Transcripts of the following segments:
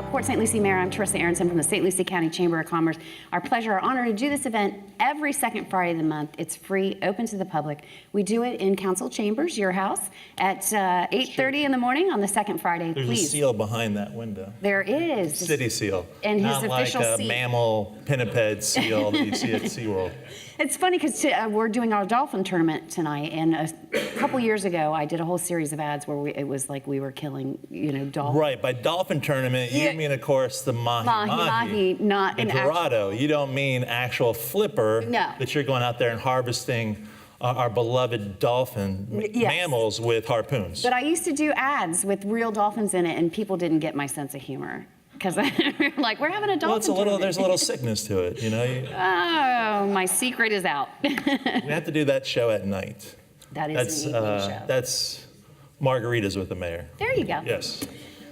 Port St. Lucie Mayor. I'm Teresa Aronson from the St. Lucie County Chamber of Commerce. Our pleasure, our honor to do this event every second Friday of the month. It's free, open to the public. We do it in Council Chambers, your house, at 8:30 in the morning on the second Friday. There's Please. a seal behind that window. There is. City seal. And his not official like a seal. mammal pinniped seal that you see at SeaWorld. It's funny because we're doing our dolphin tournament tonight, and a couple years ago, I did a whole series of ads where it was like we were killing, dolphins. Right, by dolphin tournament, you mean, of course, the mahi-mahi. Not in an Dorado. You don't mean actual flipper that you're going out there and harvesting our beloved dolphin mammals with harpoons. But I used to do ads with real dolphins in it, and people didn't get my sense of humor. Because like, we're having a dolphin tournament. There's a little sickness to it, Oh, my secret is out. We have to do that show at night. That is an evening show. That's Margaritas with the mayor. There you go. Yes.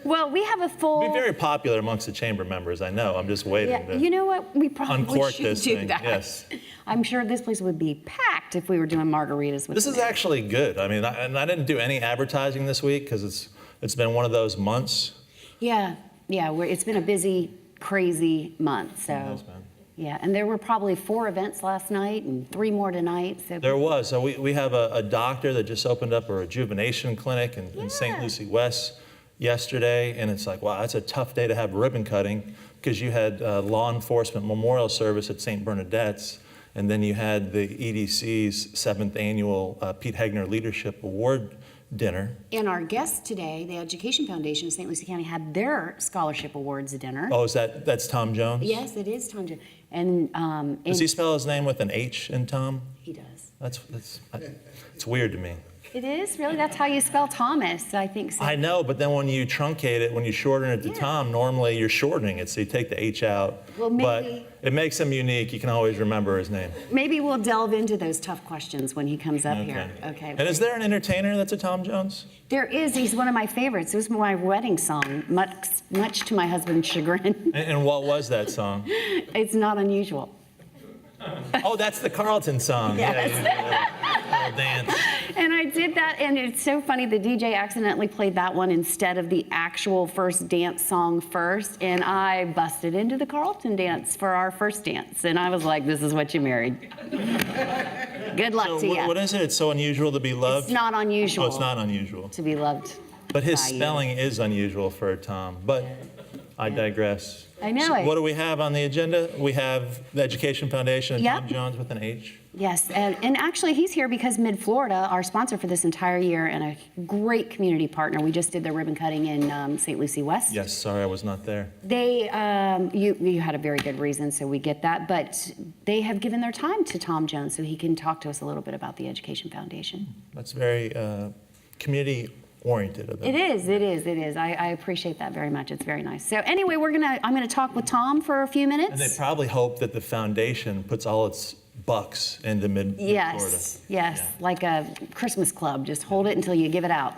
Well, we have a full... It'd be very popular amongst the chamber members, I know. I'm just waiting to you know what? We probably uncork should this do thing. that. Yes. I'm sure this place would be packed if we were doing margaritas with This is actually good. I mean, I didn't do any advertising this week because it's been one of those months. Yeah, it's been a busy, crazy month. So. It has been. Yeah, and there were probably 4 events last night and 3 more tonight. So there was. So we have a doctor that just opened up a rejuvenation clinic in St. Lucie West yesterday, and it's like, wow, that's a tough day to have ribbon cutting because you had law enforcement memorial service at St. Bernadette's, and then you had the EDC's 7th annual Pete Hegner Leadership Award dinner. And our guests today, the Education Foundation of St. Lucie County, had their scholarship awards dinner. Oh, that's Tom Jones? Yes, it is Tom Jones. And does he spell his name with an H in Tom? He does. It's weird to me. It is? Really? That's how you spell Thomas, I think so. I know, but then when you truncate it, when you shorten it to Tom, normally you're shortening it, so you take the H out. Well, maybe, but it makes him unique. You can always remember his name. Maybe we'll delve into those tough questions when he comes up here. Okay. And is there an entertainer that's a Tom Jones? There is. He's one of my favorites. It was my wedding song, much to my husband's chagrin. And what was that song? It's not unusual. Oh, that's the Carlton song. Yes. Yeah, dance. And I did that, and it's so funny, the DJ accidentally played that one instead of the actual first dance song first, and I busted into the Carlton dance for our first dance, and I was like, this is what you married. Good luck to you. What is it? It's so unusual to be loved? It's not unusual. Oh, it's not unusual. To be loved. But his spelling is unusual for a Tom, but I digress. I know So it. what do we have on the agenda? We have the Education Foundation and Tom Jones with an H. Yes, and actually he's here because Mid-Florida, our sponsor for this entire year and a great community partner. We just did the ribbon cutting in St. Lucie West. Yes, sorry I was not there. They, you had a very good reason, so we get that, but they have given their time to Tom Jones so he can talk to us a little bit about the Education Foundation. That's very community-oriented of them. It is. I appreciate that very much. It's very nice. So anyway, I'm gonna talk with Tom for a few minutes. And they probably hope that the foundation puts all its bucks into Mid-Florida. Yes, like a Christmas club. Just hold it until you give it out.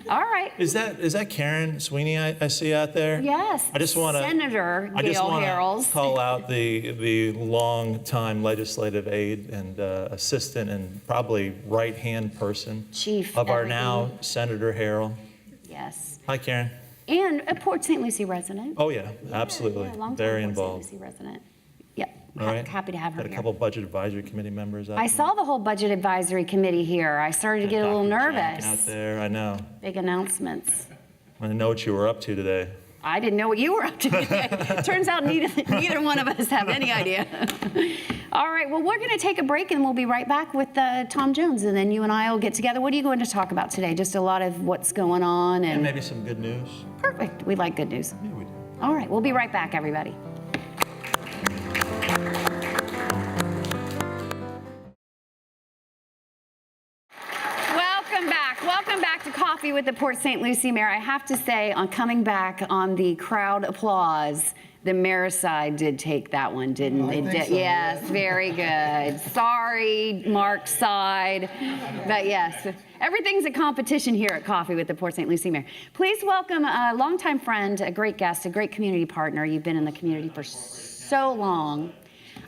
All right. Is that Karen Sweeney I see out there? Yes. I just want to Senator Gail Harrells. Call out the long-time legislative aide and assistant and probably right-hand person Chief of our everything. now Senator Harrell. Yes. Hi, Karen. And a Port St. Lucie resident. Oh yeah, absolutely. Yeah, long-time Very Port involved. St. Lucie resident. Yep. All right. Happy to have her Got a here. couple budget advisory committee members out I saw the whole budget advisory committee here. I started to get a little Dr. Jack nervous. out there, I know. Big announcements. I didn't know what you were up to today. I didn't know what you were up to today. Turns out neither one of us have any idea. All right, well, we're going to take a break and we'll be right back with Tom Jones, and then you and I will get together. What are you going to talk about today? Just a lot of what's going on And maybe some good news. Perfect. We like good news. Yeah, we do. All right, we'll be right back, everybody. Welcome back to Coffee with the Port St. Lucie Mayor. I have to say, on coming back on the crowd applause, the mayor's side did take that one, didn't it? think so, Yes, very good. Sorry, Mark's side. But yes, everything's a competition here at Coffee with the Port St. Lucie Mayor. Please welcome a longtime friend, a great guest, a great community partner. You've been in the community for so long.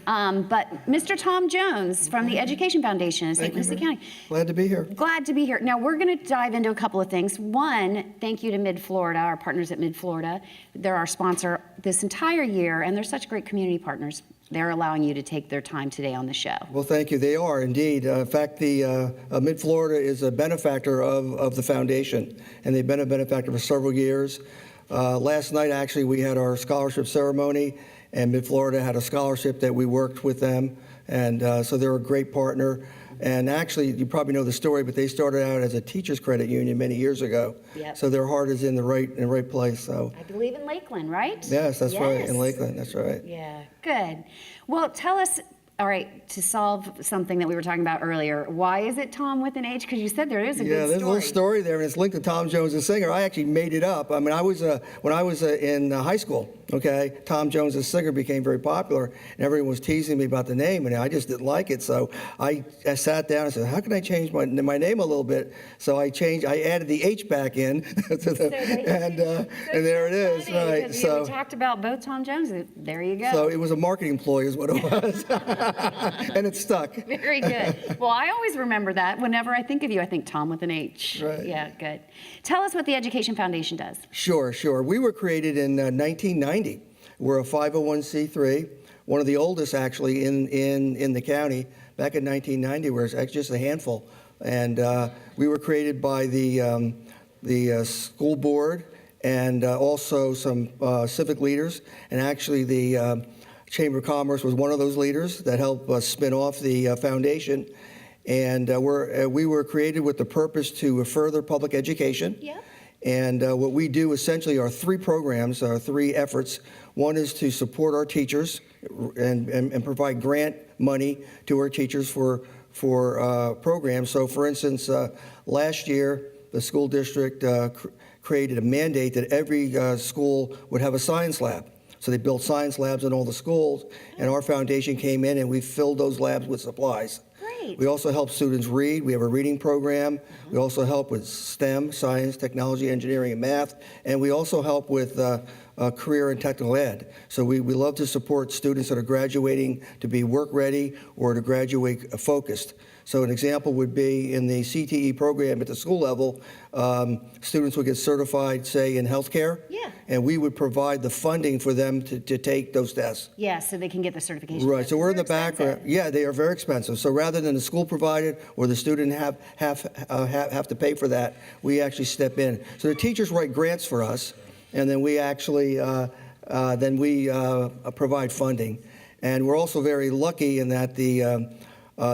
But Mr. Tom Jones from the Education Foundation in St. Lucie County. Glad to be here. Glad to be here. Now, we're going to dive into a couple of things. One, thank you to Mid-Florida, our partners at Mid-Florida. They're our sponsor this entire year, and they're such great community partners. They're allowing you to take their time today on the show. Well, thank you. They are indeed. In fact, the Mid-Florida is a benefactor of the foundation, and they've been a benefactor for several years. Last night, actually, we had our scholarship ceremony, and Mid-Florida had a scholarship that we worked with them, and so they're a great partner. And actually, you probably know the story, but they started out as a teachers credit union many years ago. Yep. So their heart is in the right place. So I believe in Lakeland, right? yes, that's right, in Yes. Lakeland. That's right. Yeah, good. Well, tell us, all right, to solve something that we were talking about earlier, why is it Tom with an H? Because you said there is a Yeah, good there's a story. little story there, and it's linked to Tom Jones, the singer. I actually made it up. I mean, when I was in high school, okay, Tom Jones, the singer, became very popular, and everyone was teasing me about the name, and I just didn't like it. So I sat down and said, how can I change my name a little bit? So I added the H back in, and there it is, right? We So talked about both Tom Jones. There you go. so it was a marketing ploy, is what it was, and it stuck. Very good. Well, I always remember that. Whenever I think of you, I think Tom with an H. Right. Yeah, good. Tell us what the Education Foundation does. Sure. We were created in 1990. We're a 501c3, one of the oldest actually in the county. Back in 1990, we were just a handful, and we were created by the school board and also some civic leaders, and actually the Chamber of Commerce was one of those leaders that helped us spin off the foundation. And we were created with the purpose to further public education. Yep. And what we do essentially are three programs, three efforts. One is to support our teachers and provide grant money to our teachers for programs. So, for instance, last year the school district created a mandate that every school would have a science lab. So they built science labs in all the schools, and our foundation came in and we filled those labs with supplies. Great. We also help students read. We have a reading program. We also help with STEM, science, technology, engineering, and math. And we also help with career and technical ed. So we love to support students that are graduating to be work ready or to graduate focused. So an example would be in the CTE program at the school level, students would get certified, say, in healthcare. Yeah. And we would provide the funding for them to take those tests. Yeah, so they can get the certification. Right, so we're in the They're background. expensive. Yeah, they are very expensive. So rather than the school provide it or the student have to pay for that, we actually step in. So the teachers write grants for us, and then we actually provide funding. And we're also very lucky in that the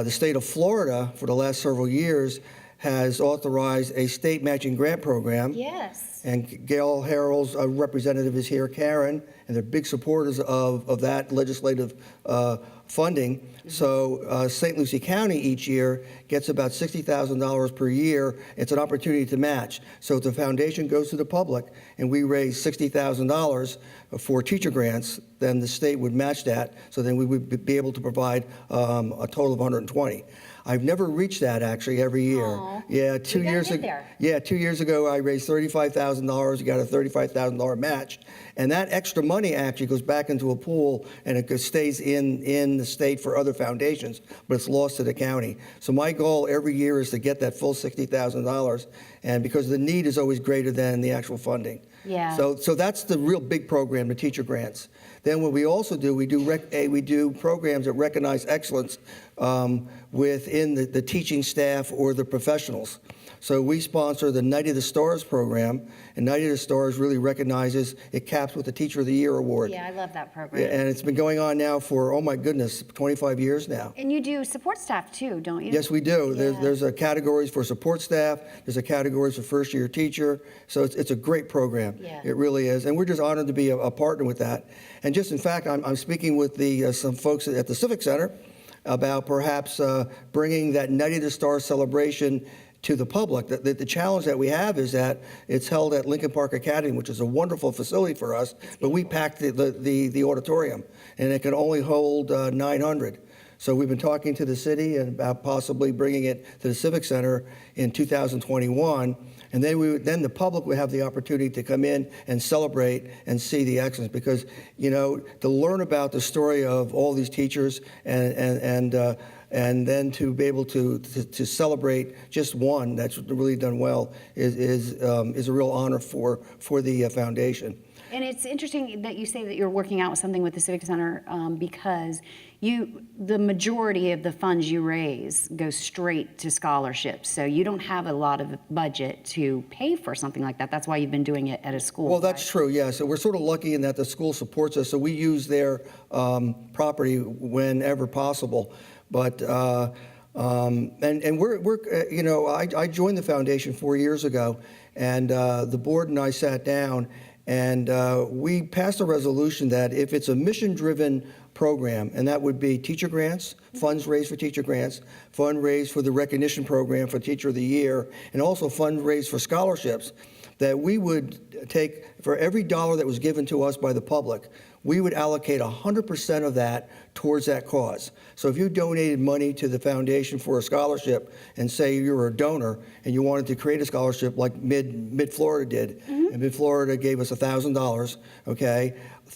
state of Florida, for the last several years, has authorized a state matching grant program. Yes. And Gail Harrell's representative is here, Karen, and they're big supporters of that legislative funding. So St. Lucie County each year gets about $60,000 per year. It's an opportunity to match. So if the foundation goes to the public and we raise $60,000 for teacher grants, then the state would match that. So then we would be able to provide a total of 120. I've never reached that actually every year. Aw. Yeah, 2 You gotta years get ago. there. Yeah, 2 years ago I raised $35,000. Got a $35,000 match, and that extra money actually goes back into a pool and it stays in the state for other foundations, but it's lost to the county. So my goal every year is to get that full $60,000, and because the need is always greater than the actual funding. Yeah. So that's the real big program, the teacher grants. Then what we also do, we do programs that recognize excellence within the teaching staff or the professionals. So we sponsor the Night of the Stars program, and Night of the Stars really recognizes, it caps with the Teacher of the Year award. Yeah, I love that program. And it's been going on now for, oh my goodness, 25 years now. And you do support staff too, don't you? Yes, we do. Yeah. There's a categories for support staff. There's a categories for first-year teacher. So it's a great program. Yeah. It really is. And we're just honored to be a partner with that. And just in fact, I'm speaking with some folks at the Civic Center about perhaps bringing that Night of the Stars celebration to the public. The challenge that we have is that it's held at Lincoln Park Academy, which is a wonderful facility for us, but we packed the auditorium, and it can only hold 900. So we've been talking to the city about possibly bringing it to the Civic Center in 2021, and then the public would have the opportunity to come in and celebrate and see the excellence. Because, to learn about the story of all these teachers and then to be able to celebrate just one that's really done well is a real honor for the foundation. And it's interesting that you say that you're working out something with the Civic Center because the majority of the funds you raise go straight to scholarships. So you don't have a lot of budget to pay for something like that. That's why you've been doing it at a school. Well, that's true, yeah. So we're sort of lucky in that the school supports us. So we use their property whenever possible. But and we're I joined the foundation 4 years ago, and the board and I sat down, and we passed a resolution that if it's a mission-driven program, and that would be teacher grants, funds raised for teacher grants, fund raised for the recognition program for Teacher of the Year, and also fund raised for scholarships, that we would take, for every dollar that was given to us by the public, we would allocate 100% of that towards that cause. So if you donated money to the foundation for a scholarship, and say you were a donor and you wanted to create a scholarship like Mid-Florida did, and Mid-Florida gave us $1,000, okay,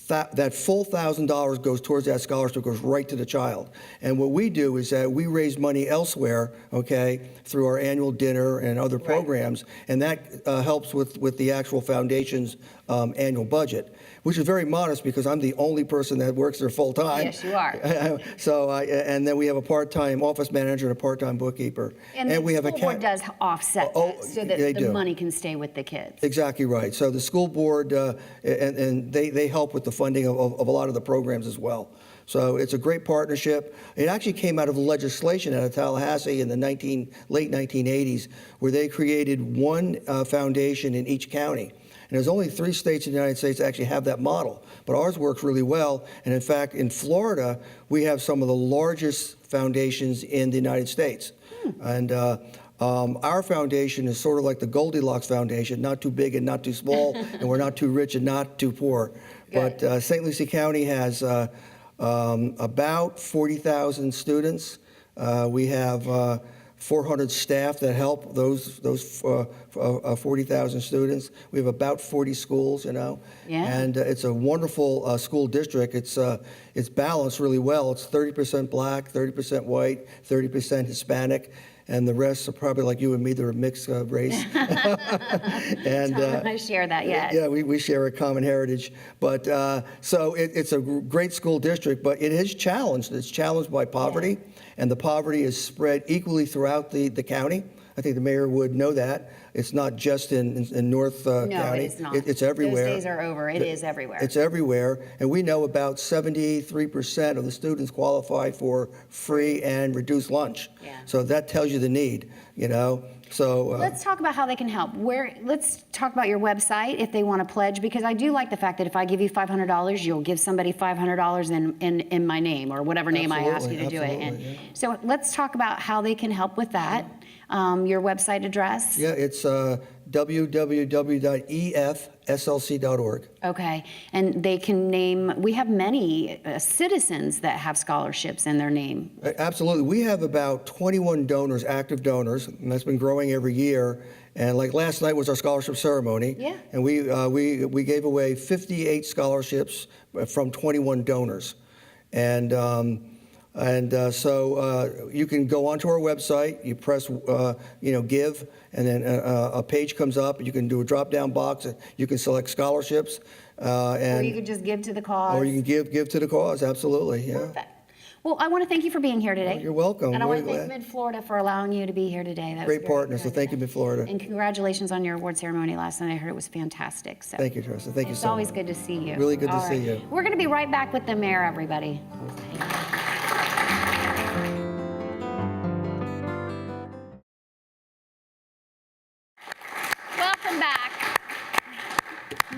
that full $1,000 goes towards that scholarship, goes right to the child. And what we do is that we raise money elsewhere, okay, through our annual dinner and other programs, and that helps with the actual foundation's annual budget, which is very modest because I'm the only person that works there full time. Yes, you are. And then we have a part-time office manager and a part-time bookkeeper. And we the have school board does offset that so that the money can stay with the kids. Exactly right. So the school board, and they help with the funding of a lot of the programs as well. So it's a great partnership. It actually came out of legislation out of Tallahassee in the late 1980s, where they created one foundation in each county. And there's only 3 states in the United States that actually have that model. But ours works really well. And in fact, in Florida, we have some of the largest foundations in the United States. And our foundation is sort of like the Goldilocks Foundation, not too big and not too small, and we're not too rich and not too poor. Good. But St. Lucie County has about 40,000 students. We have 400 staff that help those 40,000 students. We have about 40 schools, Yeah. and it's a wonderful school district. It's balanced really well. It's 30% black, 30% white, 30% Hispanic, and the rest are probably like you and me. They're a mixed race. And I share that, yes. yeah, we share a common heritage. But so it's a great school district, but it is challenged. It's challenged by poverty, and the poverty is spread equally throughout the county. I think the mayor would know that. It's not just in North County. No, it's not. It's everywhere. Those days are over. It is everywhere. It's everywhere. And we know about 73% of the students qualify for free and reduced lunch. Yeah. So that tells you the need, So Let's talk about how they can help. Let's talk about your website if they want to pledge, because I do like the fact that if I give you $500, you'll give somebody $500 in my name or whatever name I ask you to do it in. Yeah. So let's talk about how they can help with that. Your website address. Yeah, it's www.efslc.org. Okay, and they can name. We have many citizens that have scholarships in their name. Absolutely. We have about 21 donors, active donors, and that's been growing every year. And like last night was our scholarship ceremony. Yeah. And we gave away 58 scholarships from 21 donors. And so you can go onto our website, you press, give, and then a page comes up. You can do a drop-down box. You can select scholarships. Or you could just give to the cause. Or you can give to the cause, absolutely, yeah. Perfect. Well, I want to thank you for being here today. You're welcome. And I want to Really thank glad. Mid-Florida for allowing you to be here today. That was Great partner, so thank you, Mid-Florida. And congratulations on your award ceremony last night. I heard it was fantastic. So Thank you, Teresa. Thank you it's so much. always good to see you. Really good to All see right. you. We're going to be right back with the mayor, everybody. Welcome back.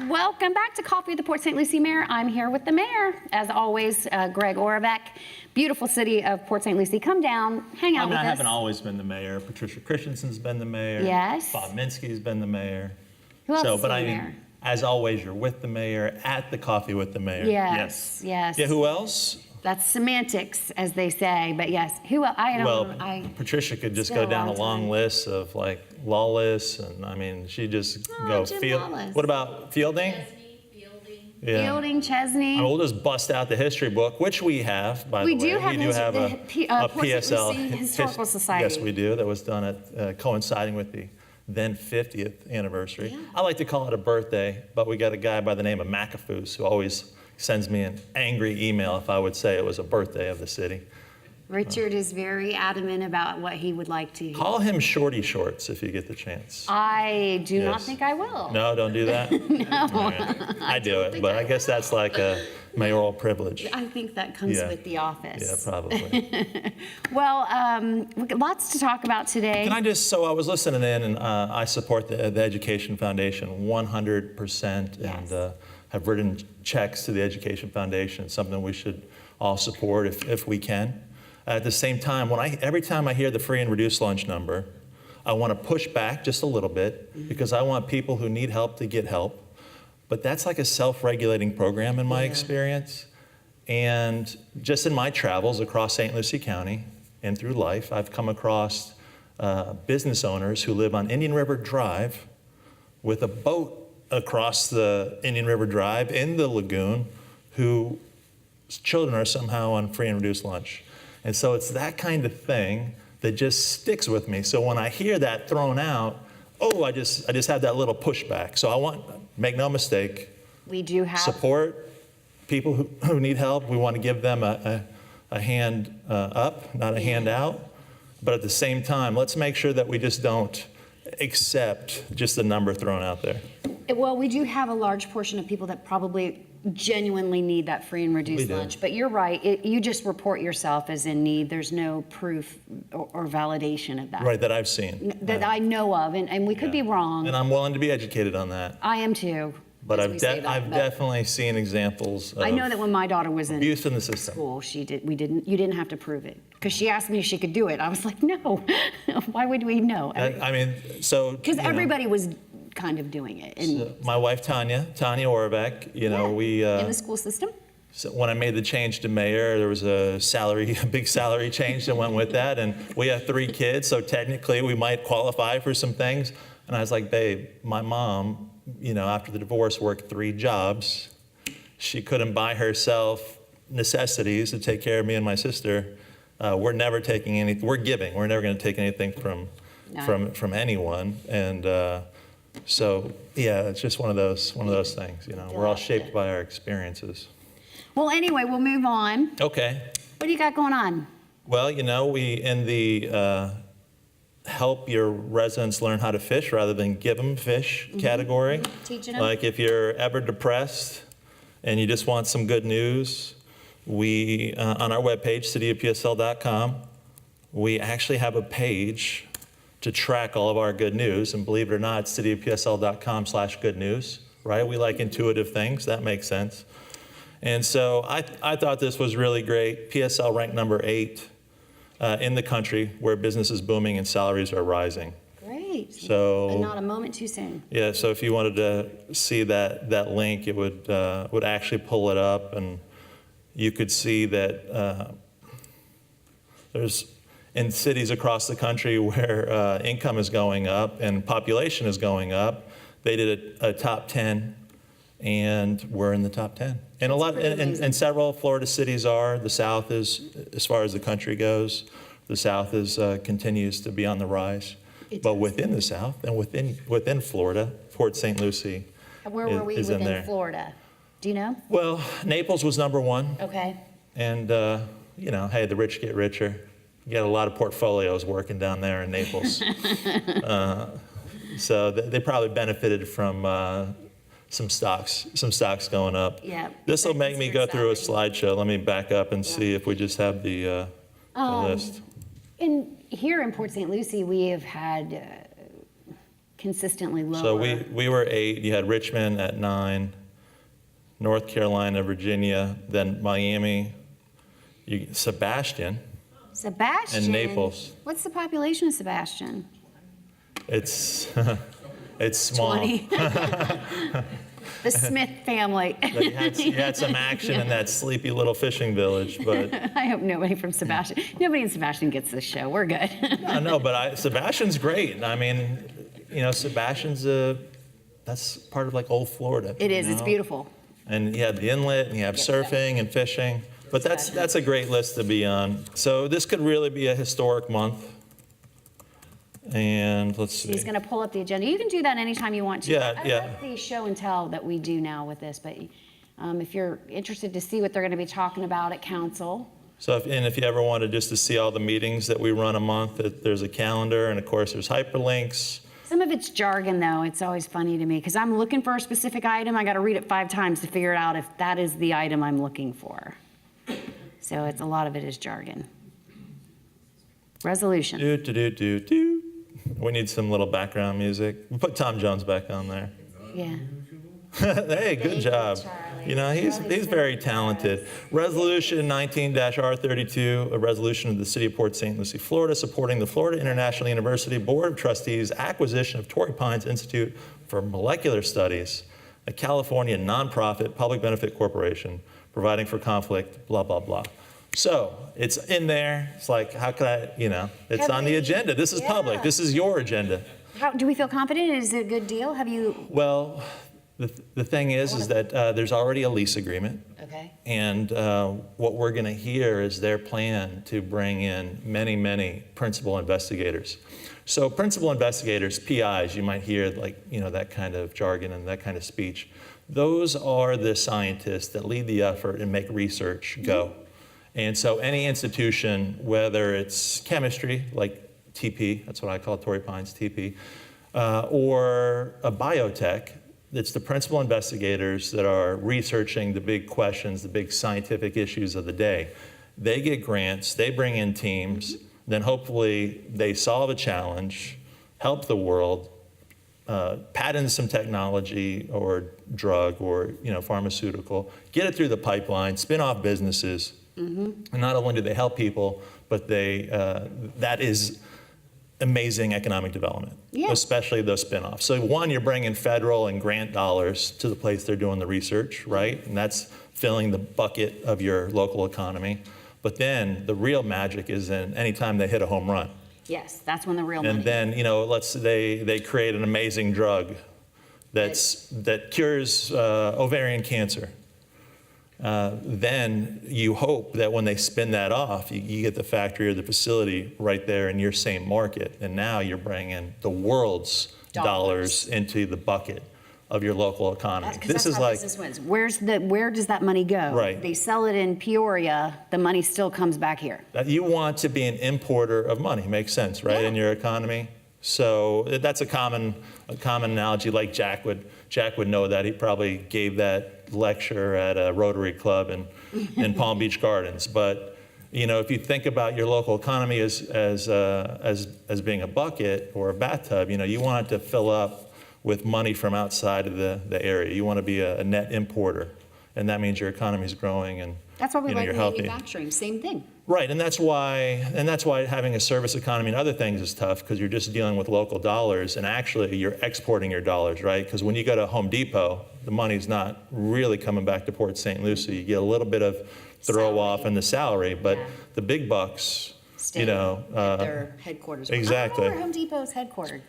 Welcome back to Coffee with the Port St. Lucie Mayor. I'm here with the mayor, as always, Greg Oravec. Beautiful city of Port St. Lucie. Come down, hang out with I us. haven't always been the mayor. Patricia Christensen's been the mayor. Yes. Bob Minsky's been the mayor. Who else is But the I mean, mayor? as always, you're with the mayor at the Coffee with the Mayor. Yes. Yeah, who else? That's semantics, as they say. But yes, who I don't. Well, Patricia could just it's been go a down a long long time. list of like Lawless, and I mean, she just go Jim field. Lawless. What about Fielding? Yeah. Fielding, Chesney. I mean, we'll just bust out the history book, which we have, by We the way. do have we do his- have the a Port St. PSL Lucie Historical Society. Yes, we do. That was done at coinciding with the then 50th anniversary. Yeah. I like to call it a birthday, but we got a guy by the name of McAfoos who always sends me an angry email if I would say it was a birthday of the city. Richard is very adamant about what he would like to. Call him Shorty Shorts if you get the chance. I do not Yes. think I will. No, don't do that? No. I do it, but I guess that's like a mayoral privilege. I think that comes Yeah. with the office. Yeah, probably. Well, we got lots to talk about today. So I was listening in, and I support the Education Foundation 100%, Yes. and have written checks to the Education Foundation. It's something we should all support if we can. At the same time, every time I hear the free and reduced lunch number, I want to push back just a little bit because I want people who need help to get help. But that's like a self-regulating program in my experience. And just in my travels across St. Lucie County and through life, I've come across business owners who live on Indian River Drive with a boat across the Indian River Drive in the lagoon whose children are somehow on free and reduced lunch. And so it's that kind of thing that just sticks with me. So when I hear that thrown out, I just have that little pushback. So make no mistake, We do have. support people who need help. We want to give them a hand up, not a hand out. But at the same time, let's make sure that we just don't accept just the number thrown out there. Well, we do have a large portion of people that probably genuinely need that free and reduced We do. lunch. But you're right. You just report yourself as in need. There's no proof or validation of that. Right, that I've seen. That I know of, and we could be wrong. And I'm willing to be educated on that. I am too. But as I've we say that, I've but definitely seen examples of I know that when my daughter was in abuse in the system. school, you didn't have to prove it because she asked me if she could do it. I was like, no. Why would we know? I mean, so Because you know, everybody was kind of doing it my wife Tanya Orbeck, we in the school system. so when I made the change to mayor, there was a big salary change that went with that, and we have 3 kids, so technically we might qualify for some things. And I was like, babe, my mom, after the divorce, worked 3 jobs. She couldn't buy herself necessities to take care of me and my sister. We're never taking anything. We're giving. We're never going to take anything from anyone. And so yeah, it's just one of those things. We're all shaped by our experiences. Well, anyway, we'll move on. Okay. What do you got going on? Well, we in the help your residents learn how to fish rather than give them fish category. Teaching them. Like if you're ever depressed and you just want some good news, we on our webpage, cityofpsl.com, we actually have a page to track all of our good news. And believe it or not, it's cityofpsl.com/good news, right? We like intuitive things. That makes sense. And so I thought this was really great. PSL ranked number 8 in the country where business is booming and salaries are rising. Great. So And not a moment too soon. yeah, so if you wanted to see that link, it would actually pull it up, and you could see that there's in cities across the country where income is going up and population is going up, they did a top 10, and we're in the top 10. And and several Florida cities are. The South is, as far as the country goes, the South is continues to be on the rise. But within the South and within Florida, Port St. Lucie Where were we is in within there. Florida? Do you know? Well, Naples was number 1. Okay. And, hey, the rich get richer. You got a lot of portfolios working down there in Naples. So they probably benefited from some stocks going up. Yeah. This will make me go through a slideshow. Let me back up and see if we just have the list. Here in Port St. Lucie, we have had consistently lower. So we were 8. You had Richmond at 9, North Carolina, Virginia, then Miami, Sebastian. Sebastian. And Naples. What's the population of Sebastian? It's small. 20. The Smith family. You had some action in that sleepy little fishing village, but I hope nobody from Sebastian, nobody in Sebastian gets this show. We're good. no, but Sebastian's great. I mean, Sebastian's that's part of like old Florida. It is. It's beautiful. And you have the inlet, and you have surfing and fishing. But that's a great list to be on. So this could really be a historic month. And let's see. He's going to pull up the agenda. You can do that anytime you want to. Yeah, I yeah. like the show and tell that we do now with this, but if you're interested to see what they're going to be talking about at council. So if you ever wanted just to see all the meetings that we run a month, there's a calendar, and of course there's hyperlinks. Some of it's jargon, though. It's always funny to me because I'm looking for a specific item. I got to read it 5 times to figure out if that is the item I'm looking for. So a lot of it is jargon. Resolution. Do, do, do, do, do. We need some little background music. We'll put Tom Jones back on there. Yeah. Hey, good job. He's very talented. Resolution 19-R32, a resolution of the City of Port St. Lucie, Florida, supporting the Florida International University Board of Trustees' acquisition of Torrey Pines Institute for Molecular Studies, a California nonprofit public benefit corporation, providing for conflict, blah, blah, blah. So it's in there. It's like, how could I, it's on the agenda. This is public. This is your agenda. Do we feel confident? Is it a good deal? Have you? Well, the thing is that there's already a lease agreement. Okay. And what we're going to hear is their plan to bring in many, many principal investigators. So principal investigators, PIs, you might hear that kind of jargon and that kind of speech. Those are the scientists that lead the effort and make research go. And so any institution, whether it's chemistry, like TP, that's what I call Torrey Pines TP, or a biotech, it's the principal investigators that are researching the big questions, the big scientific issues of the day. They get grants, they bring in teams, then hopefully they solve a challenge, help the world, patent some technology or drug or pharmaceutical, get it through the pipeline, spin off businesses. And not only do they help people, but that is amazing economic development, especially those spinoffs. So one, you're bringing federal and grant dollars to the place they're doing the research, right? And that's filling the bucket of your local economy. But then the real magic is in anytime they hit a home run. Yes, that's when the real money. And then, let's say they create an amazing drug that cures ovarian cancer. Then you hope that when they spin that off, you get the factory or the facility right there in your same market. And now you're bringing the world's dollars into the bucket of your local economy. This is like business wins. Where does that money go? Right. They sell it in Peoria, the money still comes back here. You want to be an importer of money. Makes sense, right, in your economy? So that's a common analogy. Like Jack would know that. He probably gave that lecture at a Rotary Club in Palm Beach Gardens. But if you think about your local economy as being a bucket or a bathtub, you want it to fill up with money from outside of the area. You want to be a net importer, and that means your economy is growing and that's why we like you're healthy. Manufacturing. Same thing. Right, and that's why having a service economy and other things is tough, because you're just dealing with local dollars, and actually you're exporting your dollars, right? Because when you go to Home Depot, the money's not really coming back to Port St. Lucie. You get a little bit of throw off in the salary, but the big bucks, Stay at their headquarters. Exactly. I don't know where Home Depot is headquartered.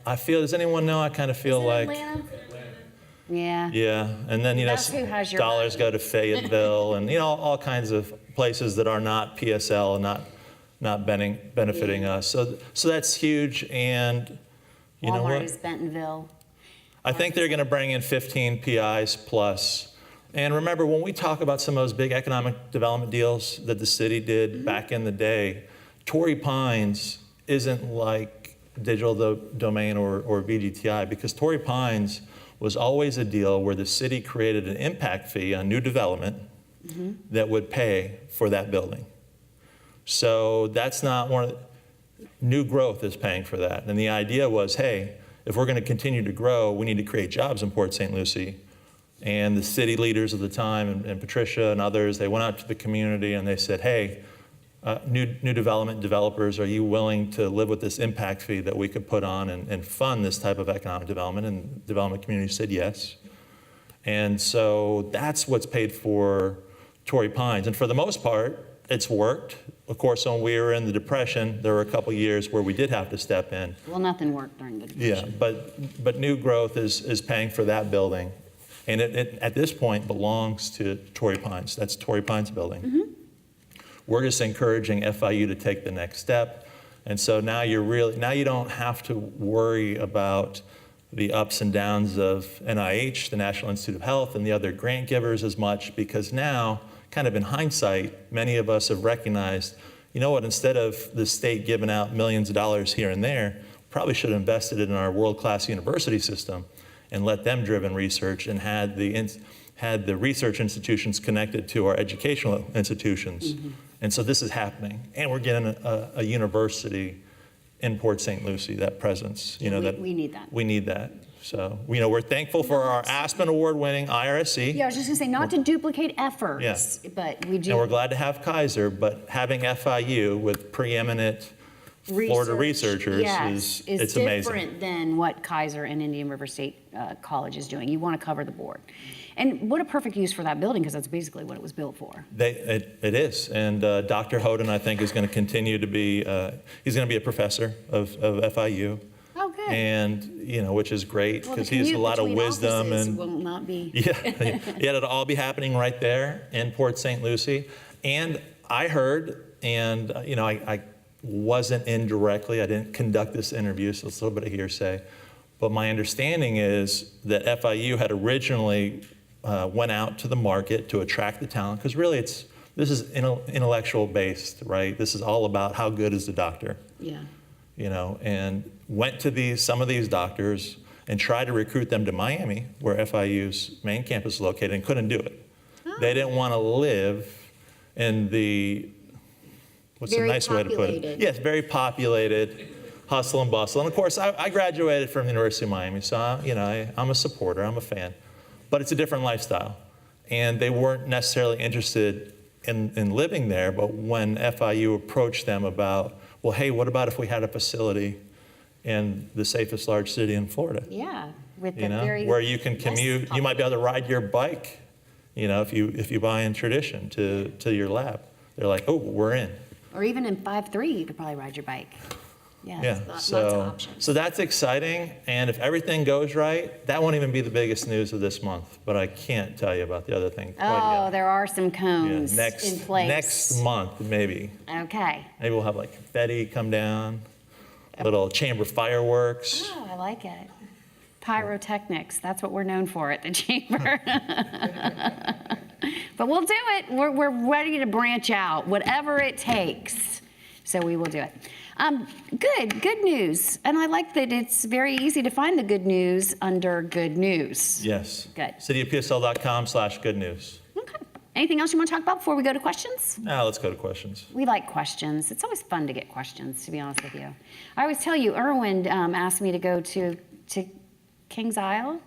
I feel. Does anyone know? I kind of feel like. Atlanta? Yeah. Yeah, and then That's who has your dollars money. go to Fayetteville, and all kinds of places that are not PSL and not benefiting us. So that's huge, and you know Walmart what? is Bentonville. I think they're going to bring in 15 PIs plus. And remember, when we talk about some of those big economic development deals that the city did back in the day, Torrey Pines isn't like digital domain or VGTI, because Torrey Pines was always a deal where the city created an impact fee on new development that would pay for that building. So that's not new growth is paying for that. And the idea was, hey, if we're going to continue to grow, we need to create jobs in Port St. Lucie. And the city leaders of the time, and Patricia and others, they went out to the community and they said, hey, new development developers, are you willing to live with this impact fee that we could put on and fund this type of economic development? And the development community said yes. And so that's what's paid for Torrey Pines. And for the most part, it's worked. Of course, when we were in the Depression, there were a couple years where we did have to step in. Well, nothing worked during the Depression. Yeah, but new growth is paying for that building. And it at this point belongs to Torrey Pines. That's Torrey Pines building. We're just encouraging FIU to take the next step. And so now you don't have to worry about the ups and downs of NIH, the National Institute of Health, and the other grant givers as much, because now, kind of in hindsight, many of us have recognized, you know what, instead of the state giving out millions of dollars here and there, probably should have invested it in our world-class university system and let them driven research and had the research institutions connected to our educational institutions. And so this is happening. And we're getting a university in Port St. Lucie, that presence. You know, we need that. We need that. So, you know, we're thankful for our Aspen Award-winning IRSC. Yeah, I was just going to say, not to duplicate efforts, but we do. And we're glad to have Kaiser, but having FIU with preeminent Florida researchers it's amazing. Different than what Kaiser and Indian River State College is doing. You want to cover the board. And what a perfect use for that building, because that's basically what it was built for. It is. And Dr. Hoden, I think, is going to continue to be, he's going to be a profestor of FIU. Oh, good. And, you know, which is great, because he has a lot of wisdom. And will not be. yeah, it'll all be happening right there in Port St. Lucie. And I heard, and, you know, I wasn't in directly, I didn't conduct this interview, so it's a little bit of hearsay. But my understanding is that FIU had originally went out to the market to attract the talent, because really this is intellectual based, right? This is all about how good is the doctor. Yeah. You know, and went to some of these doctors and tried to recruit them to Miami, where FIU's main campus is located, and couldn't do it. Oh. They didn't want to live in the, what's a nice way to put it? Yes, very populated, hustle and bustle. And of course, I graduated from the University of Miami, so you know, I'm a supporter, I'm a fan. But it's a different lifestyle. And they weren't necessarily interested in living there, but when FIU approached them about, well, hey, what about if we had a facility in the safest large city in Florida? Yeah, with you know, where you can commute, you might be able to ride your bike, you know, if you buy in Tradition to your lab. They're like, oh, we're in. Or even in 5-3, you could probably ride your bike. Yeah, lots of options. So that's exciting, and if everything goes right, that won't even be the biggest news of this month, but I can't tell you about the other thing quite yet. There are some cones in place. Next month, maybe. Okay. Maybe we'll have like confetti come down, little chamber fireworks. Oh, I like it. Pyrotechnics, that's what we're known for at the chamber. But we'll do it. We're ready to branch out, whatever it takes. So we will do it. Good news. And I like that it's very easy to find the good news under good news. Yes. Good. cityofpsl.com/good news. Okay. Anything else you want to talk about before we go to questions? Let's go to questions. We like questions. It's always fun to get questions, to be honest with you. I always tell you, Irwin asked me to go to Kings Isle,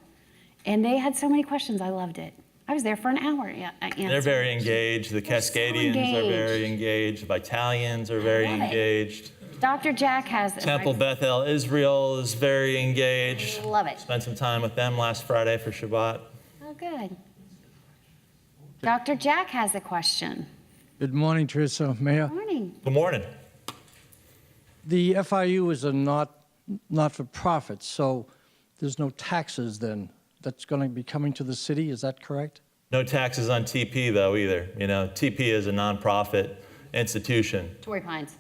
and they had so many questions. I loved it. I was there for an hour. Yeah, they're very engaged. The Cascadians are very engaged. The Vitalians are very engaged. Dr. Jack has it. Temple Bethel Israel is very engaged. Love it. Spent some time with them last Friday for Shabbat. Oh, good. Dr. Jack has a question. Good morning, Teresa. Mayor. Good morning. Good morning. The FIU is a not-for-profit, so there's no taxes then. That's going to be coming to the city, is that correct? No taxes on TP, though, either. You know, TP is a nonprofit institution. Torrey Pines.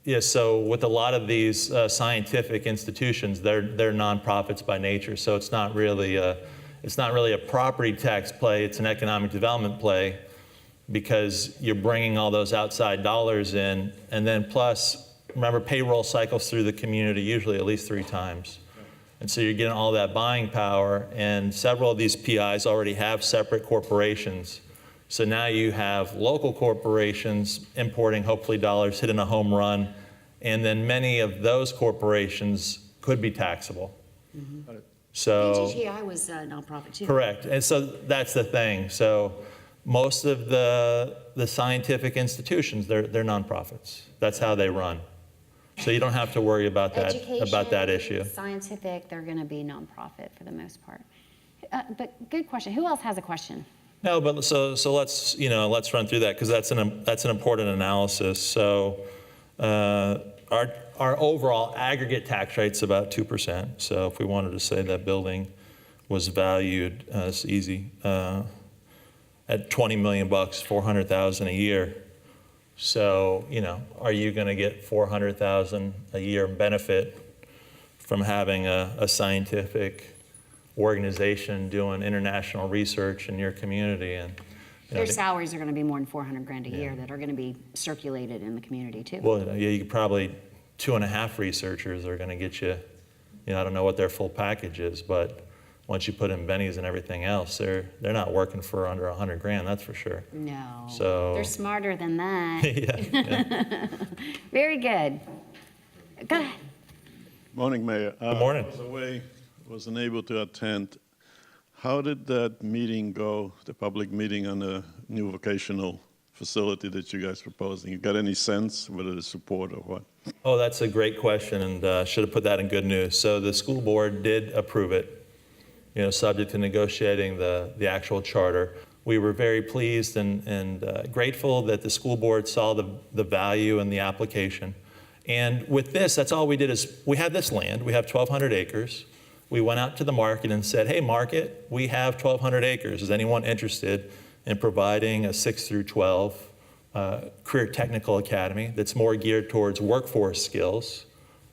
Yeah, so with a lot of these scientific institutions, they're nonprofits by nature, so it's not really a property tax play, it's an economic development play, because you're bringing all those outside dollars in, and then plus, remember, payroll cycles through the community usually at least 3 times. And so you're getting all that buying power, and several of these PIs already have separate corporations. So now you have local corporations importing, hopefully, dollars, hitting a home run, and then many of those corporations could be taxable. Mm-hmm. So NGGI was a nonprofit too. Correct, and so that's the thing. So most of the scientific institutions, they're nonprofits. That's how they run. So you don't have to worry about that issue. Scientific, they're going to be nonprofit for the most part. But good question. Who else has a question? No, but so let's run through that because that's an important analysis. So our overall aggregate tax rate's about 2%. So if we wanted to say that building was valued, it's easy, at $20 million, $400,000 a year. So are you going to get $400,000 a year benefit from having a scientific organization doing international research in your community? And Their salaries are going to be more than $400,000 a year that are going to be circulated in the community too. Well, yeah, you could probably 2.5 researchers are going to get you. I don't know what their full package is, but once you put in bennies and everything else, they're not working for under $100,000. That's for sure. No. So they're smarter than that. yeah. Very good. Go ahead. Morning, Mayor. Good morning. I was away, wasn't able to attend. How did that meeting go, the public meeting on the new vocational facility that you guys proposing? You got any sense whether the support or what? Oh, that's a great question, and should have put that in good news. So the school board did approve it, subject to negotiating the actual charter. We were very pleased and grateful that the school board saw the value in the application. And with this, that's all we did is we had this land. We have 1,200 acres. We went out to the market and said, hey, market, we have 1,200 acres. Is anyone interested in providing a 6 through 12 career technical academy that's more geared towards workforce skills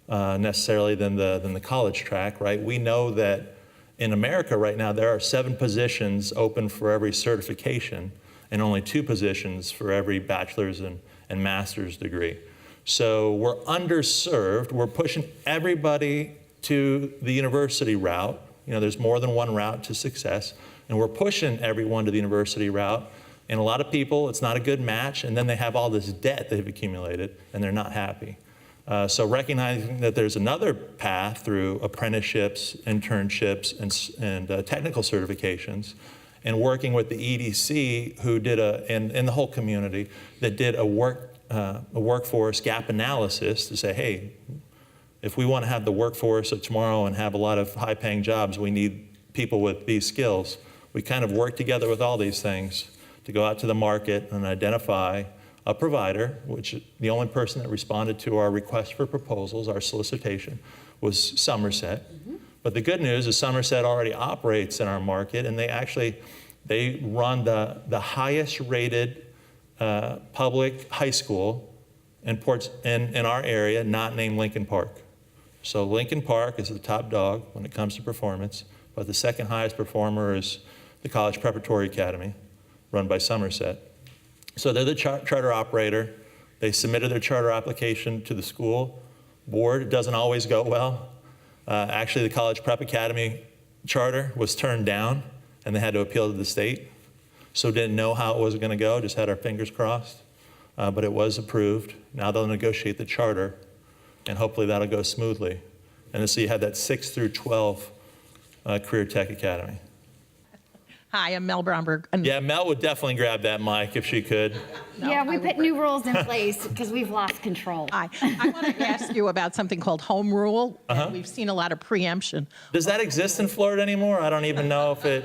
necessarily than the college track, right? We know that in America right now, there are 7 positions open for every certification and only 2 positions for every bachelor's and master's degree. So we're underserved. We're pushing everybody to the university route. There's more than one route to success, and we're pushing everyone to the university route. And a lot of people, it's not a good match, and then they have all this debt they've accumulated, and they're not happy. So recognizing that there's another path through apprenticeships, internships, and technical certifications, and working with the EDC, who did and the whole community that did a workforce gap analysis to say, hey, if we want to have the workforce of tomorrow and have a lot of high-paying jobs, we need people with these skills. We kind of work together with all these things to go out to the market and identify a provider, which the only person that responded to our request for proposals, our solicitation, was Somerset. Mm-hmm. But the good news is Somerset already operates in our market, and they run the highest rated public high school in our area, not named Lincoln Park. So Lincoln Park is the top dog when it comes to performance, but the second highest performer is the College Preparatory Academy, run by Somerset. So they're the charter operator. They submitted their charter application to the school board. It doesn't always go well. Actually, the College Prep Academy charter was turned down, and they had to appeal to the state. So didn't know how it was going to go, just had our fingers crossed. But it was approved. Now they'll negotiate the charter, and hopefully that'll go smoothly. And so you have that 6 through 12 Career Tech Academy. Hi, I'm Mel Bromberg. Yeah, Mel would definitely grab that mic if she could. Yeah, we put new rules in place because we've lost control. Hi. I want to ask you about something called home rule. And we've seen a lot of preemption. Does that exist in Florida anymore? I don't even know if it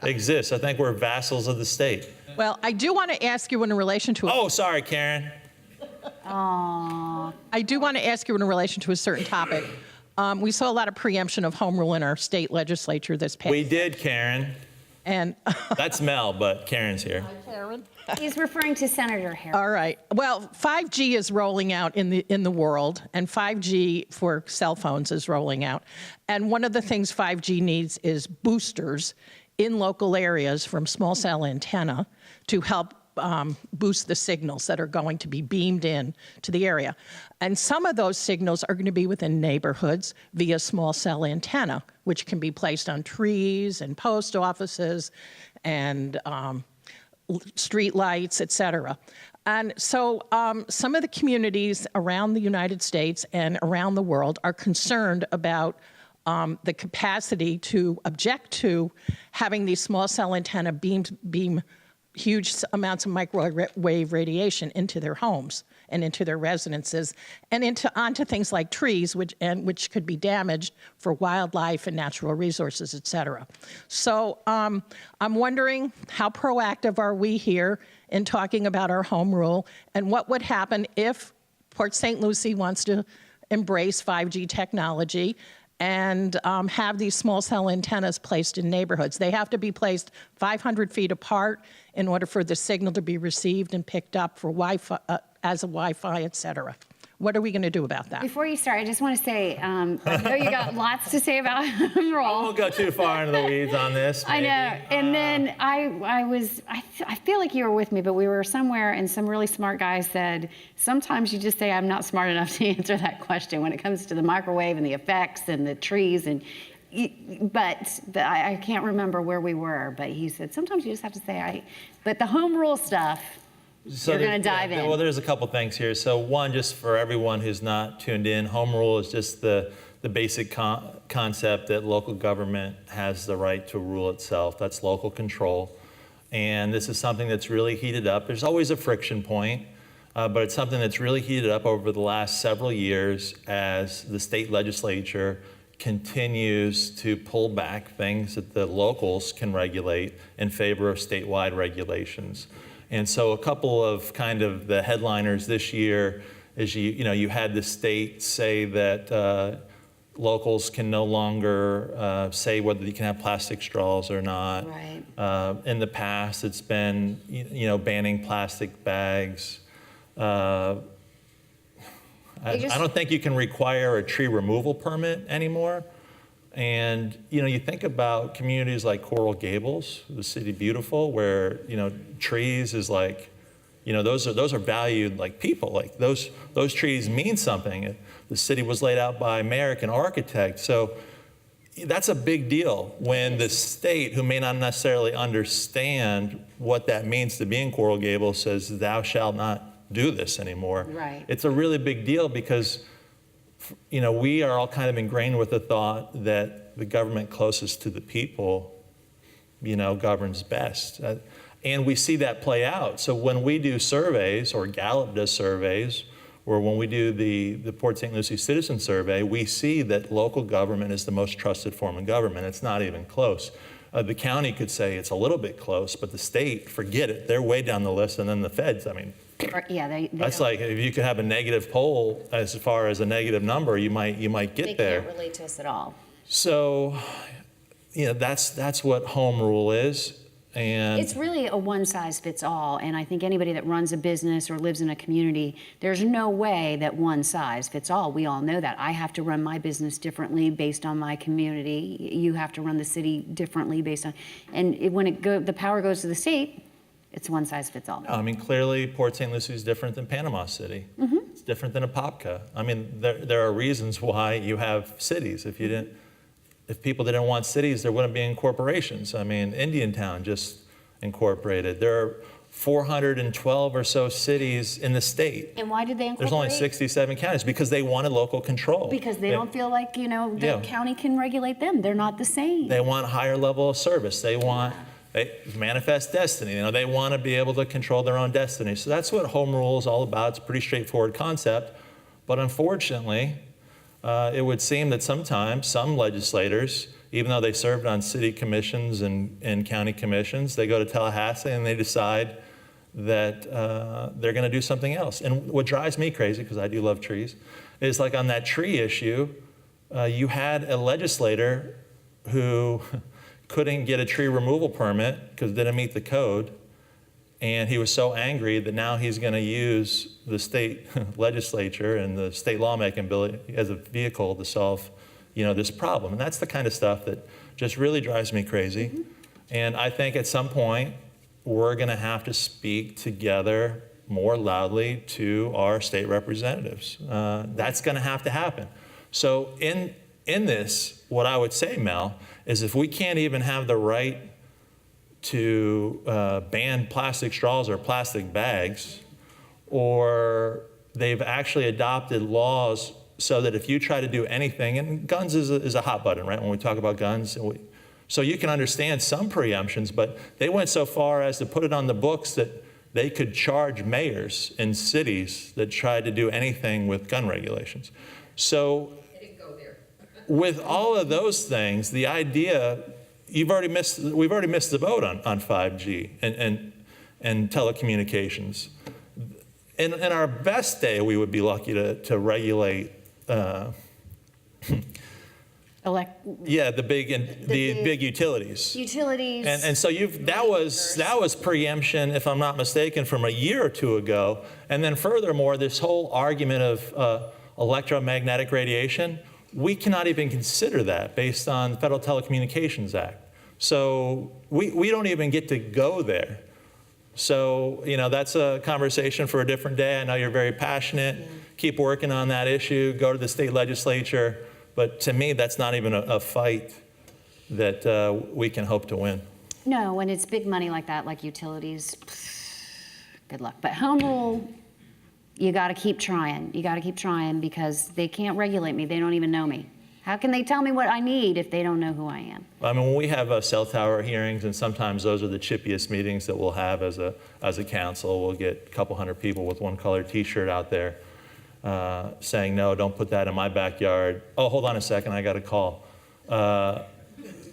exists. I think we're vassals of the state. Well, I do want to ask you in relation to... Oh, sorry, Karen. Aww. I do want to ask you in relation to a certain topic. We saw a lot of preemption of home rule in our state legislature this past... We did, Karen. And... That's Mel, but Karen's here. Karen? He's referring to Senator Harris. All right. Well, 5G is rolling out in the world, and 5G for cell phones is rolling out. And one of the things 5G needs is boosters in local areas from small cell antenna to help boost the signals that are going to be beamed in to the area. And some of those signals are going to be within neighborhoods via small cell antenna, which can be placed on trees and post offices and street lights, et cetera. And so some of the communities around the United States and around the world are concerned about the capacity to object to having these small cell antenna beam huge amounts of microwave radiation into their homes and into their residences, and onto things like trees, which could be damaged for wildlife and natural resources, et cetera. So I'm wondering, how proactive are we here in talking about our home rule, and what would happen if Port St. Lucie wants to embrace 5G technology and have these small cell antennas placed in neighborhoods? They have to be placed 500 feet apart in order for the signal to be received and picked up for Wi-Fi, as a Wi-Fi, et cetera. What are we going to do about that? Before you start, I just want to say, I know you got lots to say about home I rule. won't go too far into the weeds on this. I know. maybe. And then I feel like you were with me, but we were somewhere and some really smart guy said, sometimes you just say, I'm not smart enough to answer that question when it comes to the microwave and the effects and the trees. I can't remember where we were, but he said, sometimes you just have to say, but the home rule stuff, So you're going to dive in. Well, there's a couple things here. So one, just for everyone who's not tuned in, home rule is just the basic concept that local government has the right to rule itself. That's local control. And this is something that's really heated up. There's always a friction point, but it's something that's really heated up over the last several years as the state legislature continues to pull back things that the locals can regulate in favor of statewide regulations. And so a couple of kind of the headliners this year is you had the state say that locals can no longer say whether you can have plastic straws or not. Right. In the past, it's been banning plastic bags. I don't think you can require a tree removal permit anymore. And you think about communities like Coral Gables, the city beautiful, where trees is like, those are valued like people. Like those trees mean something. The city was laid out by American architects, so that's a big deal when the state, who may not necessarily understand what that means to be in Coral Gables, says thou shalt not do this anymore. Right. It's a really big deal because we are all kind of ingrained with the thought that the government closest to the people, governs best. And we see that play out. So when we do surveys, or Gallup does surveys, or when we do the Port St. Lucie Citizen Survey, we see that local government is the most trusted form of government. It's not even close. The county could say it's a little bit close, but the state, forget it. They're way down the list, and then the feds, that's like if you could have a negative poll as far as a negative number, you might get there. They can't relate to us at all. So, that's what home rule is. And It's really a one-size-fits-all, and I think anybody that runs a business or lives in a community, there's no way that one size fits all. We all know that. I have to run my business differently based on my community. You have to run the city differently based on, and when the power goes to the state, it's one size fits all. Clearly, Port St. Lucie is different than Panama City. Mm-hmm. It's different than Apopka. There are reasons why you have cities. If people didn't want cities, there wouldn't be incorporations. Indiantown just incorporated. There are 412 or so cities in the state. And why did they incorporate? There's only 67 counties because they wanted local control. Because they don't feel like, the county can regulate them. They're not the same. They want higher level of service. They want manifest destiny. They want to be able to control their own destiny. So that's what home rule is all about. It's a pretty straightforward concept. But unfortunately, it would seem that sometimes some legislators, even though they served on city commissions and county commissions, they go to Tallahassee and they decide that they're going to do something else. And what drives me crazy, because I do love trees, is like on that tree issue, you had a legislator who couldn't get a tree removal permit because it didn't meet the code. And he was so angry that now he's going to use the state legislature and the state lawmaking bill as a vehicle to solve, this problem. And that's the kind of stuff that just really drives me crazy. Mm-hmm. And I think at some point we're going to have to speak together more loudly to our state representatives. That's going to have to happen. So in this, what I would say, Mel, is if we can't even have the right to ban plastic straws or plastic bags, or they've actually adopted laws so that if you try to do anything, and guns is a hot button, right? When we talk about guns, So you can understand some preemptions, but they went so far as to put it on the books that they could charge mayors in cities that tried to do anything with gun regulations. So with all of those things, the idea, we've already missed the boat on 5G and telecommunications. In our best day, we would be lucky to regulate the big utilities. Utilities. And so that was preemption, if I'm not mistaken, from a year or two ago. And then furthermore, this whole argument of electromagnetic radiation, we cannot even consider that based on the Federal Telecommunications Act. So we don't even get to go there. So, that's a conversation for a different day. I know you're very passionate. Yeah. Keep working on that issue. Go to the state legislature. But to me, that's not even a fight that we can hope to win. No, when it's big money like that, like utilities, good luck. But home rule, you got to keep trying. You got to keep trying because they can't regulate me. They don't even know me. How can they tell me what I need if they don't know who I am? I mean, when we have cell tower hearings, and sometimes those are the chippiest meetings that we'll have as a council, we'll get a couple hundred people with one colored T-shirt out there saying, no, don't put that in my backyard. Oh, hold on a second, I got a call.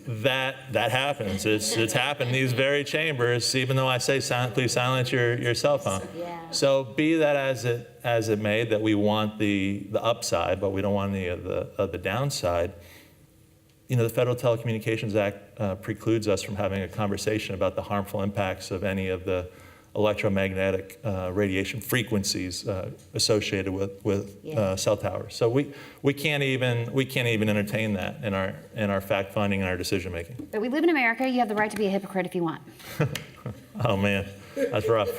That happens. It's happened in these very chambers, even though I say please silence your cell phone. Yeah. So be that as it may, that we want the upside, but we don't want any of the downside. The Federal Telecommunications Act precludes us from having a conversation about the harmful impacts of any of the electromagnetic radiation frequencies associated with cell towers. So we can't even entertain that in our fact finding and our decision making. But we live in America. You have the right to be a hypocrite if you want. Oh man, that's rough.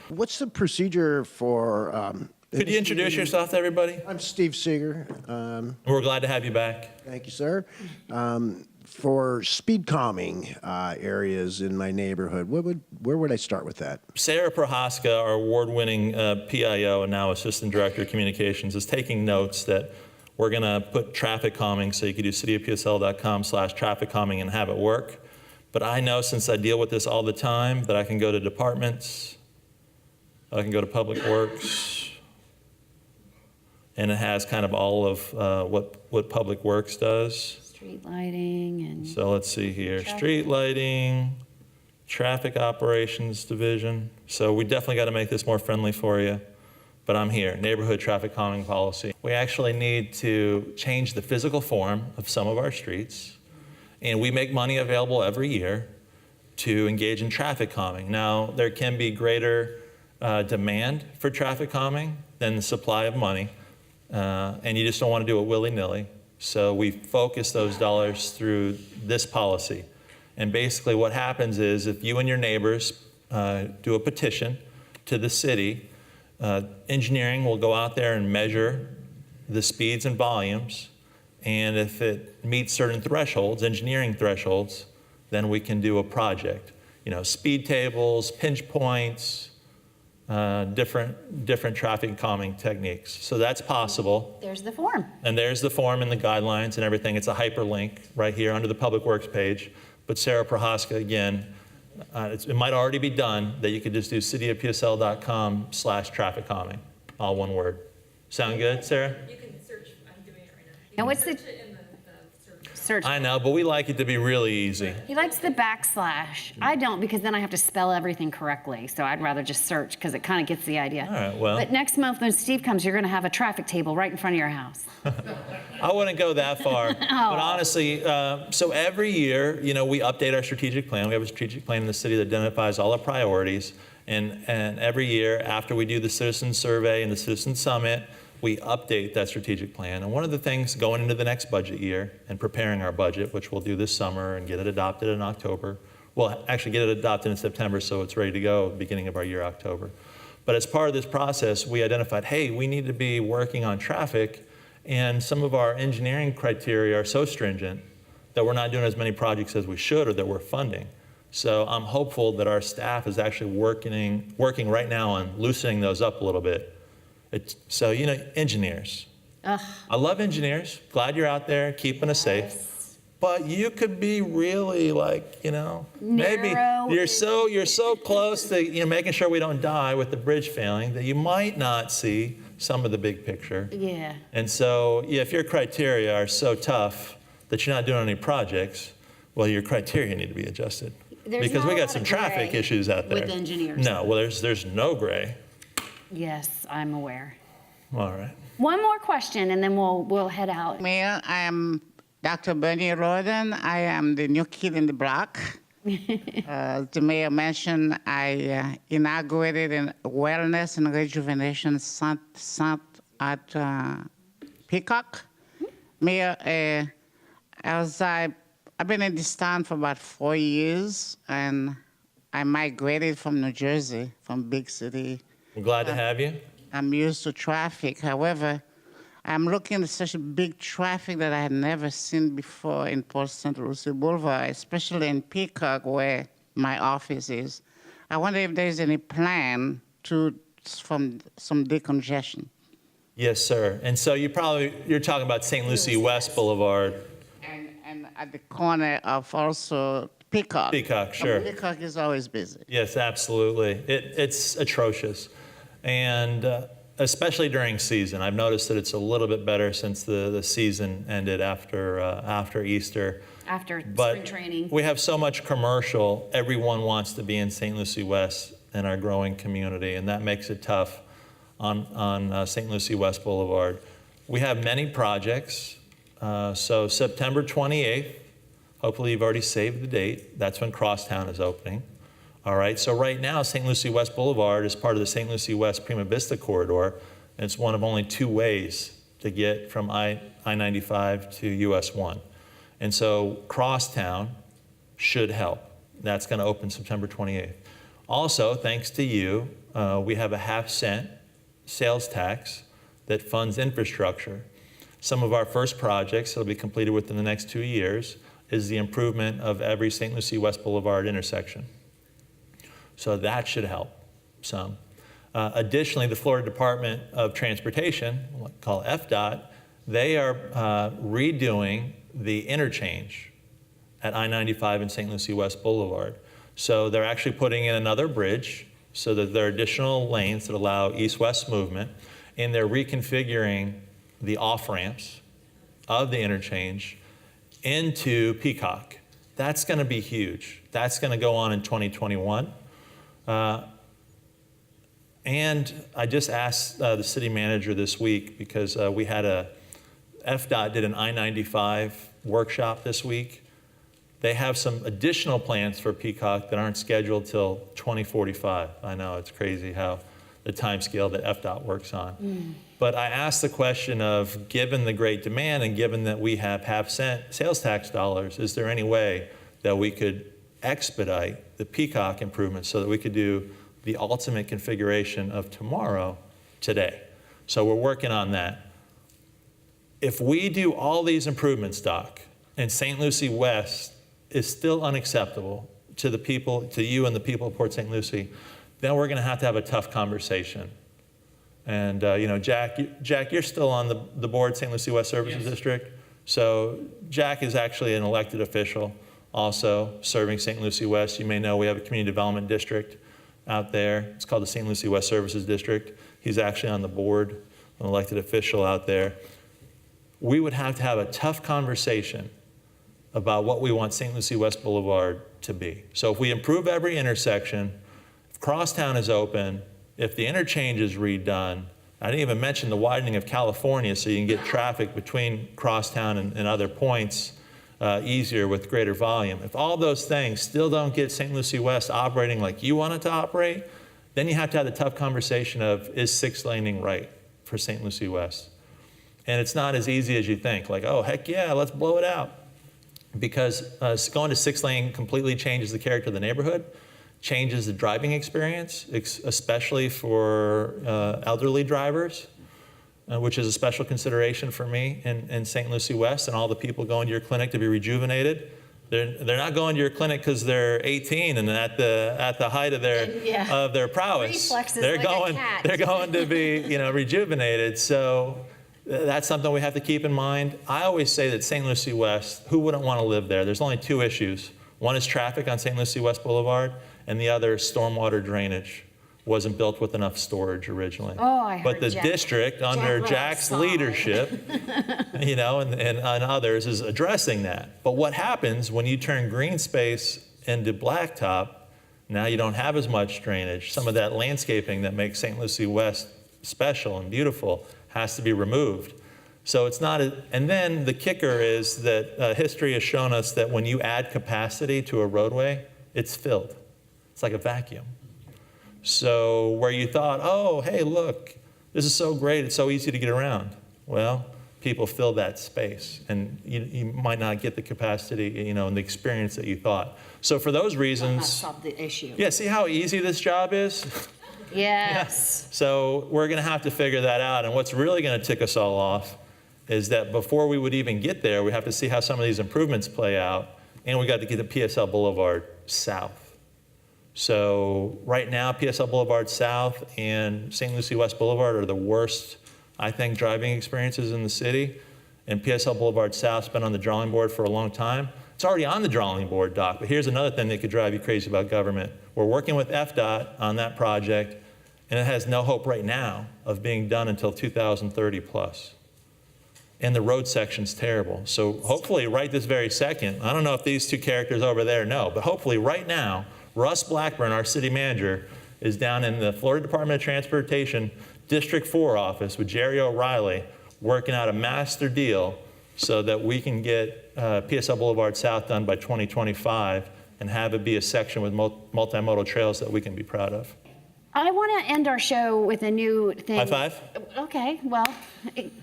What's the procedure for? Could you introduce yourself to everybody? I'm Steve Seeger. We're glad to have you back. Thank you, sir. For speed calming areas in my neighborhood, where would I start with that? Sarah Prohaska, our award-winning PIO and now Assistant Director of Communications, is taking notes that we're going to put traffic calming, so you can do cityofpsl.com/traffic calming and have it work. But I know, since I deal with this all the time, that I can go to departments, I can go to Public Works, and it has kind of all of what Public Works does. Street lighting and... So let's see here. Street lighting, Traffic Operations Division. So we definitely got to make this more friendly for you. But I'm here, Neighborhood Traffic Calming Policy. We actually need to change the physical form of some of our streets. And we make money available every year to engage in traffic calming. Now, there can be greater demand for traffic calming than the supply of money. And you just don't want to do it willy-nilly. So we focus those dollars through this policy. And basically what happens is, if you and your neighbors do a petition to the city, engineering will go out there and measure the speeds and volumes. And if it meets certain thresholds, engineering thresholds, then we can do a project. Speed tables, pinch points, different traffic calming techniques. So that's possible. There's the form. And there's the form and the guidelines and everything. It's a hyperlink right here under the Public Works page. But Sarah Prohaska, again, it might already be done, that you could just do cityofpsl.com/traffic calming, all one word. Sound good, Sarah? You can search. I'm doing it right now. You Now, can what's search the- it in the search. Search. I know, but we like it to be really easy. He likes the backslash. I don't, because then I have to spell everything correctly. So I'd rather just search, because it kind of gets the idea. All right, well. But next month when Steve comes, you're going to have a traffic table right in front of your house. I wouldn't go that far. But honestly, so every year, we update our strategic plan. We have a strategic plan in the city that identifies all our priorities. And every year, after we do the citizen survey and the citizen summit, we update that strategic plan. And one of the things going into the next budget year and preparing our budget, which we'll do this summer and get it adopted in October. Well, actually get it adopted in September, so it's ready to go at the beginning of our year, October. But as part of this process, we identified, hey, we need to be working on traffic, and some of our engineering criteria are so stringent that we're not doing as many projects as we should, or that we're funding. So I'm hopeful that our staff is actually working right now on loosening those up a little bit. Engineers. Ugh. I love engineers. Glad you're out there keeping us safe. but you could be really like, maybe Narrow. you're so close to making sure we don't die with the bridge failing that you might not see some of the big picture. Yeah. And so if your criteria are so tough that you're not doing any projects, well, your criteria need to be adjusted. There's because not we a got lot some of traffic gray issues out there. with engineers. No, well, there's no gray. Yes, I'm aware. All right. One more question, and then we'll head out. Mayor, I am Dr. Bernie Roden. I am the new kid in the block. The mayor mentioned I inaugurated a wellness and rejuvenation center at Peacock. Mayor, I've been in this town for about 4 years, and I migrated from New Jersey, from big city. We're glad to have you. I'm used to traffic. However, I'm looking at such a big traffic that I had never seen before in Port St. Lucie Boulevard, especially in Peacock, where my office is. I wonder if there's any plan from some decongestion. Yes, sir. And so you're talking about St. Lucie West Boulevard. And at the corner of also Peacock. Peacock, sure. Peacock is always busy. Yes, absolutely. It's atrocious. And especially during season. I've noticed that it's a little bit better since the season ended after Easter. After But spring training. we have so much commercial. Everyone wants to be in St. Lucie West in our growing community, and that makes it tough on St. Lucie West Boulevard. We have many projects. So September 28th, hopefully you've already saved the date. That's when Crosstown is opening. All right, so right now, St. Lucie West Boulevard is part of the St. Lucie West Prima Vista corridor, and it's one of only 2 ways to get from I-95 to US 1. And so Crosstown should help. That's going to open September 28th. Also, thanks to you, we have a half-cent sales tax that funds infrastructure. Some of our first projects that will be completed within the next 2 years is the improvement of every St. Lucie West Boulevard intersection. So that should help some. Additionally, the Florida Department of Transportation, called FDOT, they are redoing the interchange at I-95 and St. Lucie West Boulevard. So they're actually putting in another bridge so that there are additional lanes that allow east-west movement, and they're reconfiguring the off-ramps of the interchange into Peacock. That's going to be huge. That's going to go on in 2021. And I just asked the city manager this week because we had FDOT did an I-95 workshop this week. They have some additional plans for Peacock that aren't scheduled till 2045. I know, it's crazy how the time scale that FDOT works on. But I asked the question of, given the great demand and given that we have half-cent sales tax dollars, is there any way that we could expedite the Peacock improvements so that we could do the ultimate configuration of tomorrow today? So we're working on that. If we do all these improvements, Doc, and St. Lucie West is still unacceptable to the people, to you and the people of Port St. Lucie, then we're going to have a tough conversation. And Jack, you're still on the board, St. Lucie West Services District. So Jack is actually an elected official, also serving St. Lucie West. You may know we have a community development district out there. It's called the St. Lucie West Services District. He's actually on the board, an elected official out there. We would have to have a tough conversation about what we want St. Lucie West Boulevard to be. So if we improve every intersection, if Crosstown is open, if the interchange is redone, I didn't even mention the widening of California so you can get traffic between Crosstown and other points easier with greater volume. If all those things still don't get St. Lucie West operating like you want it to operate, then you have to have the tough conversation of, is 6-laning right for St. Lucie West? And it's not as easy as you think, like, oh, heck yeah, let's blow it out. Because going to 6-lane completely changes the character of the neighborhood, changes the driving experience, especially for elderly drivers, which is a special consideration for me in St. Lucie West, and all the people going to your clinic to be rejuvenated. They're not going to your clinic because they're 18 and at the height of their prowess. Reflexes they're like a cat. They're going to be rejuvenated. So that's something we have to keep in mind. I always say that St. Lucie West, who wouldn't want to live there? There's only two issues. One is traffic on St. Lucie West Boulevard, and the other is stormwater drainage. Wasn't built with enough storage originally. Oh, I But heard the Jack. district, under Jack Jack's Ross. leadership, you know, and others, is addressing that. But what happens when you turn green space into blacktop? Now you don't have as much drainage. Some of that landscaping that makes St. Lucie West special and beautiful has to be removed. So it's not, and then the kicker is that history has shown us that when you add capacity to a roadway, it's filled. It's like a vacuum. So where you thought, oh, hey, look, this is so great, it's so easy to get around. Well, people fill that space, and you might not get the capacity, you know, and the experience that you thought. So for those Not reasons, solve the issue. yeah, see how easy this job is? Yes. So we're going to have to figure that out. And what's really going to tick us all off is that before we would even get there, we have to see how some of these improvements play out, and we got to get the PSL Boulevard south. So right now, PSL Boulevard South and St. Lucie West Boulevard are the worst, I think, driving experiences in the city. And PSL Boulevard South's been on the drawing board for a long time. It's already on the drawing board, Doc, but here's another thing that could drive you crazy about government. We're working with FDOT on that project, and it has no hope right now of being done until 2030 plus. And the road section's terrible. So hopefully right this very second, I don't know if these two characters over there know, but hopefully right now, Russ Blackburn, our city manager, is down in the Florida Department of Transportation District 4 office with Jerry O'Reilly working out a master deal so that we can get PSL Boulevard South done by 2025 and have it be a section with multimodal trails that we can be proud of. I want to end our show with a new thing. High five? Okay, well,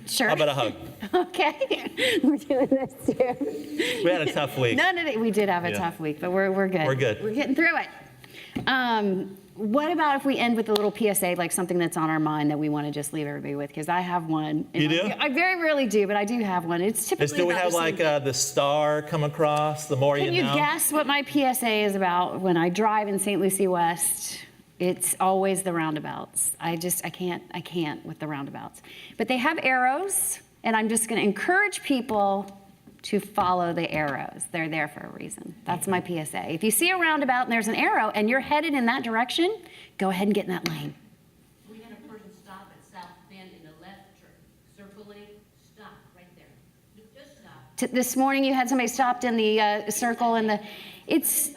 sure. How about a hug? Okay, we're doing this too. We had a tough week. No, we did have a Yeah. tough week, but we're good. We're good. We're getting through it. What about if we end with a little PSA, like something that's on our mind that we want to just leave everybody with? Because I have one. And You do? I very rarely do, but I do have one. It's typically Do we about have the like same- the star come across, the more Can you you know? guess what my PSA is about when I drive in St. Lucie West? It's always the roundabouts. I can't with the roundabouts. But they have arrows, and I'm just going to encourage people to follow the arrows. They're there for a reason. That's my PSA. If you see a roundabout and there's an arrow and you're headed in that direction, go ahead and get in that lane. We had a person stop at South Bend in the left circle lane. Stop right there. Just stop. This morning you had somebody stopped in the circle and it's,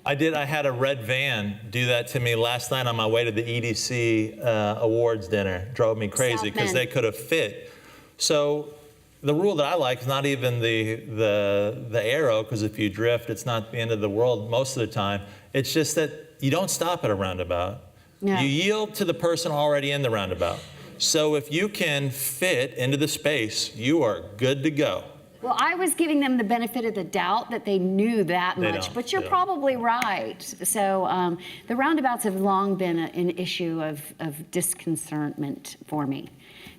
I had a red van do that to me last night on my way to the EDC awards dinner. Drove me crazy South because Bend. they could have fit. So the rule that I like is not even the arrow, because if you drift, it's not the end of the world most of the time. It's just that you don't stop at a roundabout. No. You yield to the person already in the roundabout. So if you can fit into the space, you are good to go. well, I was giving them the benefit of the doubt that they knew that They much, don't. but you're They don't. probably right. So the roundabouts have long been an issue of disconcertment for me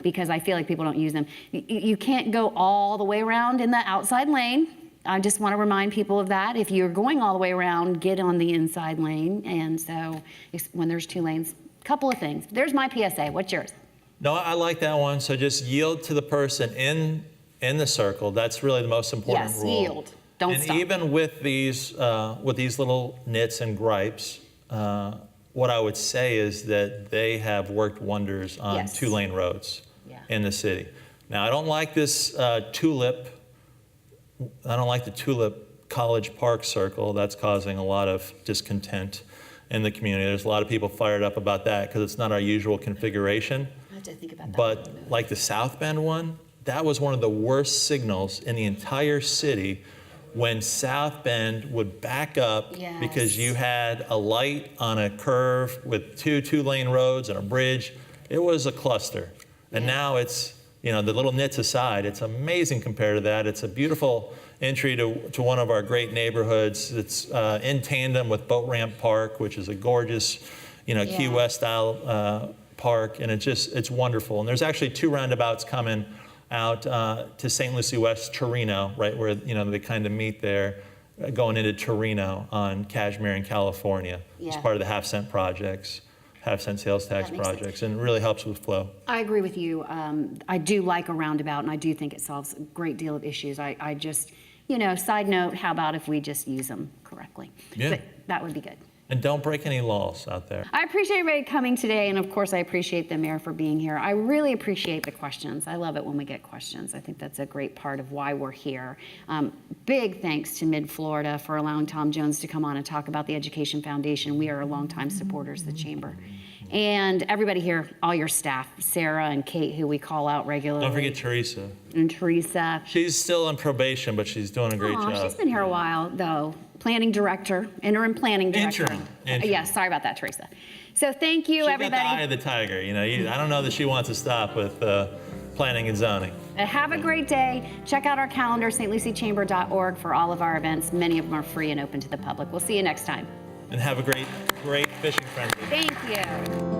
because I feel like people don't use them. You can't go all the way around in the outside lane. I just want to remind people of that. If you're going all the way around, get on the inside lane. And so when there's two lanes, couple of things. There's my PSA. What's yours? No, I like that one. So just yield to the person in the circle. That's really the most important Yes, rule. yield. Don't and stop. even with these little nits and gripes, what I would say is that they have worked wonders on Yes. two-lane roads Yeah. in the city. Now, I don't like this tulip. I don't like the Tulip College Park circle. That's causing a lot of discontent in the community. There's a lot of people fired up about that because it's not our usual configuration. I have to think about that. But like the South Bend one, that was one of the worst signals in the entire city when South Bend would back up because Yes. you had a light on a curve with two-lane roads and a bridge. It was a cluster. And now it's, you know, the little nits aside, it's amazing compared to that. It's a beautiful entry to one of our great neighborhoods. It's in tandem with Boat Ramp Park, which is a gorgeous, you know, Key Yeah. West style park, and it's wonderful. And there's actually two roundabouts coming out to St. Lucie West Torino, right where, you know, they kind of meet there, going into Torino on Cashmere in California. It's Yeah. part of the half-cent projects. have sent sales tax That makes sense. projects, and it really helps with flow. I agree with you. I do like a roundabout, and I do think it solves a great deal of issues. I just, side note, how about if we just use them correctly? Yeah. But that would be good. And don't break any laws out there. I appreciate everybody coming today, and of course, I appreciate the mayor for being here. I really appreciate the questions. I love it when we get questions. I think that's a great part of why we're here. Big thanks to Mid-Florida for allowing Tom Jones to come on and talk about the Education Foundation. We are longtime supporters of the Chamber. And everybody here, all your staff, Sarah and Kate, who we call out regularly. Don't forget Teresa. And Teresa. She's still on probation, but she's doing a great Aw, job. she's been here a while, though. Planning director, interim planning director. Interim. Yeah, sorry about that, Teresa. So thank you, She's everybody. got the eye of the tiger. I don't know that she wants to stop with planning and zoning. Have a great day. Check out our calendar, stluciechamber.org, for all of our events. Many of them are free and open to the public. We'll see you next time. And have a great fishing frenzy. Thank you.